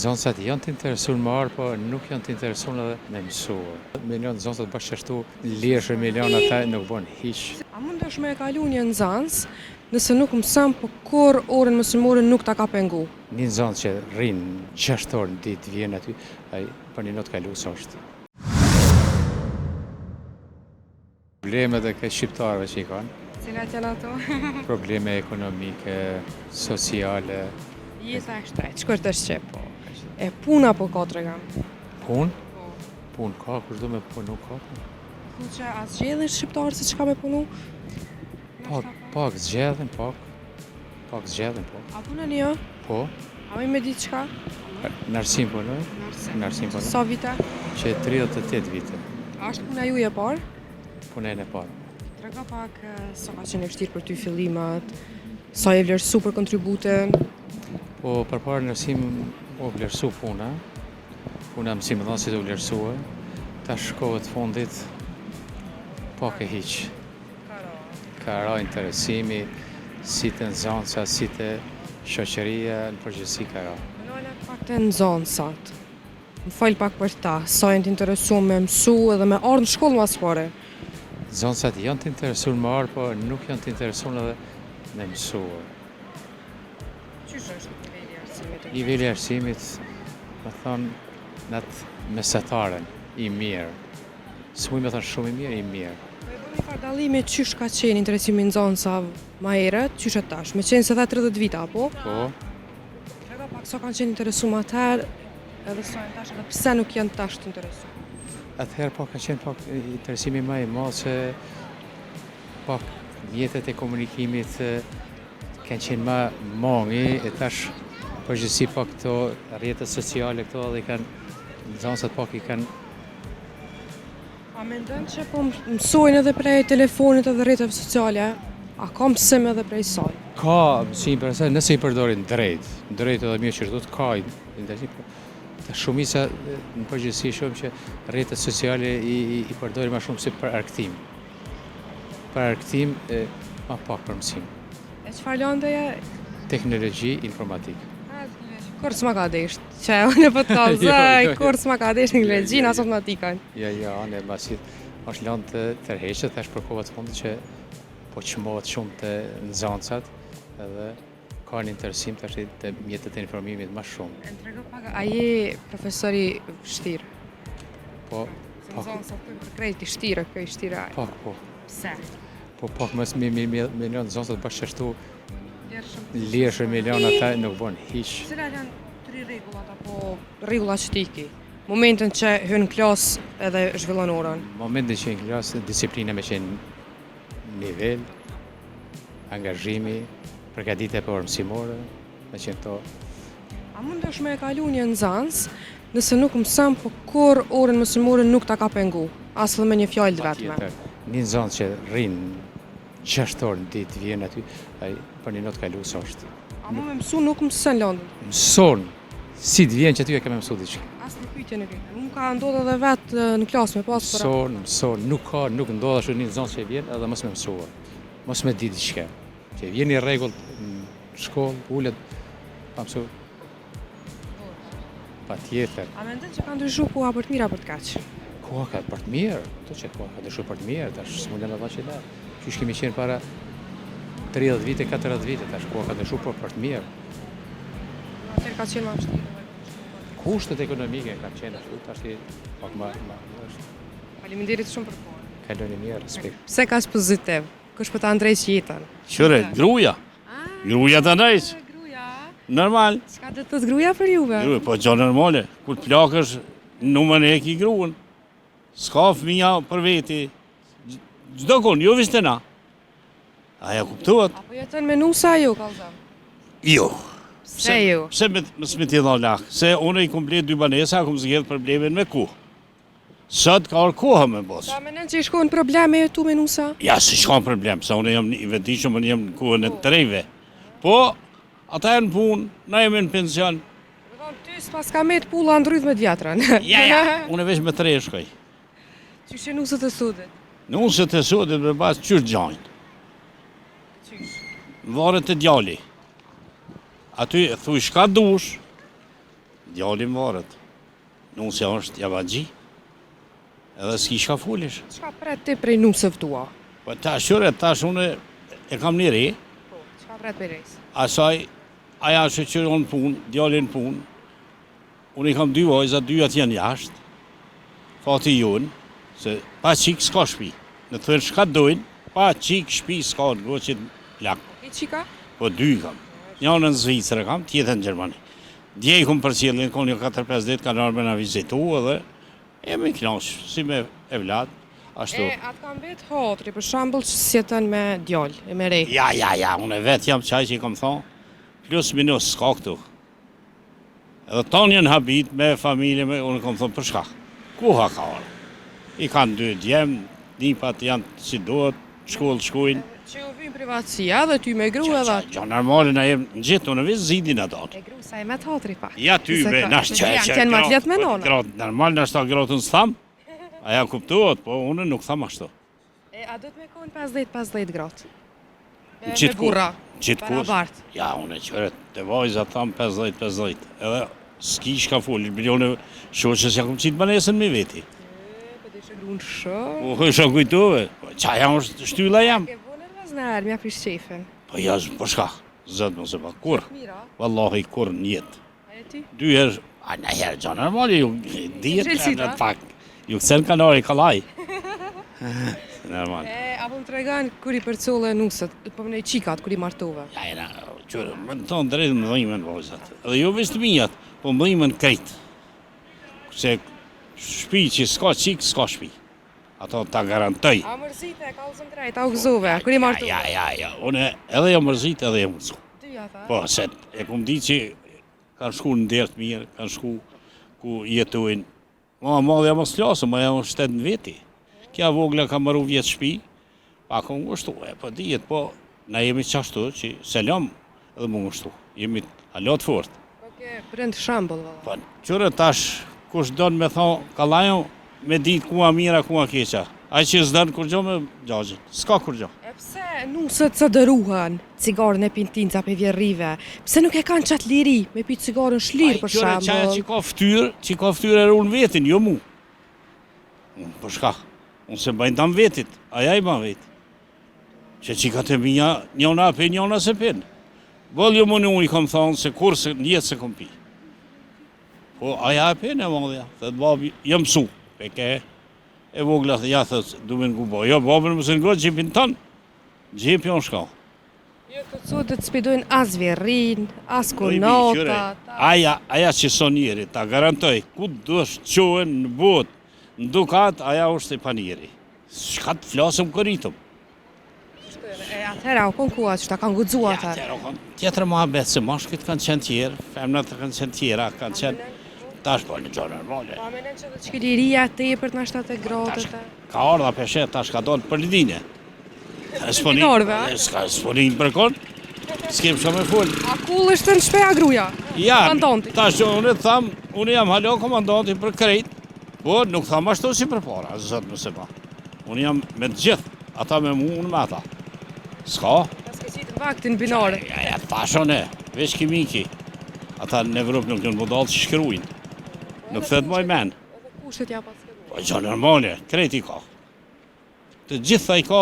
Zonësat janë të interesuar më arë, po nuk janë të interesuar edhe me mësua. Milion zonësat bashkështu, lirëshë milion ata nuk bon hiq. A mundesh me e kalu një nxans nëse nuk mëson, po kur orën mësimore nuk ta ka pengu? Një zonë që rrinë 6 orë në ditë vjen aty, ai për një not kalu sa është. Problemet e këtë shqiptarëve që i kanë, Cilat janë ato? probleme ekonomike, sociale. Jeta e shtret, ç'kur të shqip? E puna po ka tregan. Punë? Punë ka, kush do me punu ka. Ku që as gjedhin shqiptarë se çka me punu? Pak zgjedhin, pak zgjedhin, po. A punën jo? Po, A me di çka? në arsim punoj, në arsim punoj, Sa vite? që 38 vite, A është puna juaj e parë? punën e parë. Trega pak sa ka qenë e vështirë për ty fillimat, sa e vlerësu për kontributën. Po, përpara në arsim o vlerësu puna mësim dhe si të vlerësua, ta shkohet fundit, pak e hiq. Ka ra interesimi, si të nxënësa, si të shoqëria, në përgjithësi ka ra. Nële pak të nxënësat. Më fal pak për ta, sa janë të interesuar me mësu edhe me ardhë në shkollë mas pare. Nxënësat janë të interesuar më arë, po nuk janë të interesuar edhe me mësua. Qysh është niveli i arsimit? Niveli i arsimit, me thonë, në atë mesataren, i mirë. S'muj me thonë shumë i mirë, i mirë. Po e bën një farë dallimi qysh ka qenë interesimi i nxënësa ma herët, qysh e tash, me qenë se tha 30 vite apo? Po, Trega pak sa kanë qenë interesuar atëherë, edhe sa janë tash, edhe pse nuk janë tash të interesuar. atëherë po ka qenë pak interesimi më i madh se pak mjetet e komunikimit kanë qenë më mangi e tash përgjithësi pak këto rrjetet sociale këto edhe kanë nxënësat pak i kanë. A mendon që po mësojnë edhe prej telefonit edhe rrjeteve sociale? A ka mësim edhe prej saj? Ka mësim për se nëse i përdorin drejt edhe mirë që do të ka interesim. Ta shumica në përgjithësi shumë që rrjetet sociale i përdorin më shumë si për argëtim. Për argëtim ma pak për mësim. E çfarë lëndeje? Teknologji, informatikë. Kur s'ma ka desht, që unë po të kalzoj, kur s'ma ka desht inglegjin as matematikën. Ja, ne basi është lënë të tërheqet tash për kohët fundit që po çmohet shumë të nxënësat edhe ka një interesim tash të mjetet e informimit më shumë. E më trego pak, a je profesori vështirë? Po, Nxënësa të për krejt i shtirë, kjo i shtirë aj. po. Pse? Po pak më milion nxënësat bashkështu lirëshë milion ata nuk bon hiq. Cilat janë 3 rregullat apo rregullat që ti ki? Momentin që hyn në klasë edhe zhvillon orën. Momentin që në klasë disiplina me qenë nivel, angazhimi, përgatitja për orë mësimore, me qenë to. A mundesh me e kalu një nxënës nëse nuk mëson, po kur orën mësimore nuk ta ka pengu, as edhe me një fjalë të vetme. Patjetër. Një nxënës që rrinë 6 orë në ditë vjen aty, ai për një not kalu sa është. A mu me mësu nuk mësën lëndën? Mëson, si të vjen që aty e kemë mësu diçka. As një pyetje nuk e. Unë ka ndodhur edhe vetë në klasë me pas për. Mëson, nuk ndodh ashtu një nxënës që vjen edhe mos me mësua. Mos me di diçka. Që vjen një rregull në shkollë, ulet pa mësu. Patjetër. A mendon që ka ndryshuar koha për të mirë apo të kaq? Koha ka për të mirë, to që koha ka ndryshuar për të mirë, tash s'mundem me thënë që la. Qysh kemi qenë para 30 vite, 40 vite, tash koha ka ndryshuar për të mirë. Atëherë ka qenë më vështirë. Kushtet ekonomike kanë qenë ashtu, tash pak më është. Faleminderit shumë për kohën. Kaloni mirë, respekt. Pse ka pozitiv? Kush po ta ndrejsh jetën? Qëre, gruja. Gruja të ndajsh. Gruja. Normal. Çka do të thotë gruja për juve? Gruja, po gjo normale. Kur të plakësh, numën e ki gruën. S'ka fëmija për veti. Gjdo kun, jo vishtë na. Aja kuptuat? Apo jetën me nusa ju, kallëzëm? Jo. Pse ju? Pse me t'mi t'i dha lak? Se une i komplet 2 banesa, akum zgjedh problemin me ku. Sot ka orë koha me bos. Sa menen që i shkojnë probleme tu me nusa? Ja, se shkon problem, sa une jam i vetishëm, unë jam në kohën e trejve. Po, ata e në punë, na jemi në pension. Ty s'pas ka me të pulla ndrydh me djatrën. Ja, une veç me 3 shkoj. Që she nusët e sudit? Nusët e sudit me pas qysh gjajnë. Qysh? Varet e djali. Aty thuj shka dush, djalin varet. Nusja është javagji, edhe s'ki shka fulish. Çka pret ti prej nusëve tua? Po tash unë e kam një re, Po, çka pret prej rejs? asaj, aja shoqëron punë, djalin punë, unë i kam 2 vajza, 2 atë janë jashtë, fati jonë, se pa qik s'ka shpi. Në thërë shka dojnë, pa qik shpi s'ka në goqit plak. I qika? Po 2 kam. Njënë në Zvicrë kam, tjetën në Gjermani. Dje i kom për cilin, kom një 4-5 ditë, kanë arme në vizitu edhe jemi knaqë, si me evlat, ashtu. Atë kam bet hatri, për shambull që sjetën me djall, e me rej. Ja, unë vetë jam qaj që i kom thonë, plus minus s'ka këtu. Edhe tonë janë habit me familje, unë kom thonë për shka. Kuha ka orë. I kanë 2 djemë, nipat janë si duhet, shkollë shkujnë. Që u vinë privatësia dhe ty me gru edhe. Gjo normalin a jem në gjithë, unë vizë zidin ato. E gru sa e me hatri pak. Ja ty be, nash që Janë kënë ma të letë me nona. Gratë, normal nash ta grotën s'tham, a ja kuptuot, po unë nuk tham ashtu. A do të me konë 50-50 gratë? Me Qitë kur? burra, Qitë kur? barabartë. Ja, unë e qëret, të vajza tham 50-50, edhe s'ki shka fulli, bilione shoqës ja kom qitë banesën me veti. Po dhe që grunë shë. Po isha kujtove, qaja është shtylla jam. Ke bu nërvaz mja prish qefin. Po ja, po shka, zëtë më se pa, kur? Mira, Wallahi, kur njetë. a e ti? 2 herë, a në herë, gjo normali, ju Zhelësita? djetë në pak, ju kësen kanari kalaj. Normal. A po më të regan kur i përcolle nusët, po më ne qikat kur i martove. Ja, jena, qërë, më të tonë drejtë më dhejmen vojzat. Edhe jo vështë mijat, po më dhejmen krejtë. Se shpi që s'ka qikë, s'ka shpi. Ato ta garantoj. A mërzite, ka uzëm drejt, a u gëzove, kur i martove. Ja, unë edhe jam mërzit, edhe jam mëzu. Dyja tha. Po, se e kom di që kanë shku në dertë mirë, kanë shku ku jetojnë. Madhja mos flasë, ma jam shtetë në veti. Kja vogla ka maru vjetë shpi, pa kom ngushtu, po dijet, po, na jemi qashtu që selam edhe më ngushtu. Jemi alot fort. Po ke prind shambull, valla. Po, qërë tash, kush donë me thonë, kalajon, me ditë ku a mira, ku a keqa. Aj që s'dënë kur gjo me gjagjin, s'ka kur gjo. E pse nusët së dëruhen cigarën e pintinca për vjerrive? Pse nuk e kanë qatë liri me pi cigarën shlirë për Qaja që shambull? ka ftyrë e runë vetin, jo mu. Unë, për shka, unë se bajnë tam vetit, aja i ban vetit. Që ka të minja, njona pe, njona se pen. Bëllë jo më në unë i kom thonë se kur se njetë se kom pi. Po aja e pen e madhja, thëtë babi, jë mësu, peke e vogla thë, ja thëtë, du me në gubo. Jo, babën mësë në gëtë gjipin tanë, gjipi onë shka. Jo, të cudë të spidojnë as vjerrin, as konota. Aja që son njeri, ta garantoj, ku dështë qohen në botë, në dukat, aja është e pa njeri. Shka të flasëm këritëm. E atëhera, o konë kuat që ta kanë gudzua atër. Tjetër më abet, se mashkit kanë qenë tjerë, femnat kanë qenë tjera, kanë qenë, tash po në gjonë normale. Pa menen që dhe që liria te për të nashtat e gratët e. Ka ardha peshet, tash ka donë për lidinje. Minorve, a? S'ponin për konë, s'kem shumë e full. A kull është në shpeja gruja? Ja, Komandanti. tash unë tham, unë jam halo komandanti për krejt, po nuk tham ashtu si për para, zëtë më se pa. Unë jam me të gjithë, ata me mu, unë me ata. S'ka? Ta s'ke qitë vaktin binare. Ja, tashon e, veç kimiki. Ata në Evropë nuk në modalë që shkrujnë. Nuk thëtë moj men. Edhe kushtet ja pas këtë. Po gjo normale, krejt i ka. Të gjitha i ka,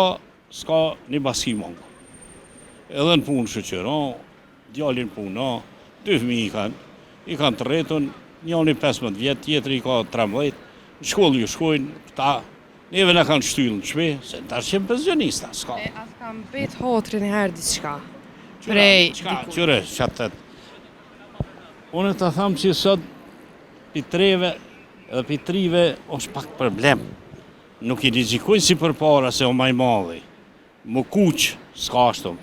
s'ka një baski mongë. Edhe në punë shëqërë, djallin punë, 2 fëmi i kanë të rretën, njëni 15 vjetë, tjetëri i ka 13, në shkollë ju shkojnë, këta, neve në kanë shtyllë në shpe, se në tash qenë pensionista, s'ka. E atë kam bet hatrin e herë diçka. Prej diku. Qyre, qatë tëtë. Unë të thamë që sot pitreve edhe pitrive është pak problem. Nuk i rizikojnë si për para se o maj madhi. Më kuqë, s'ka ashtu.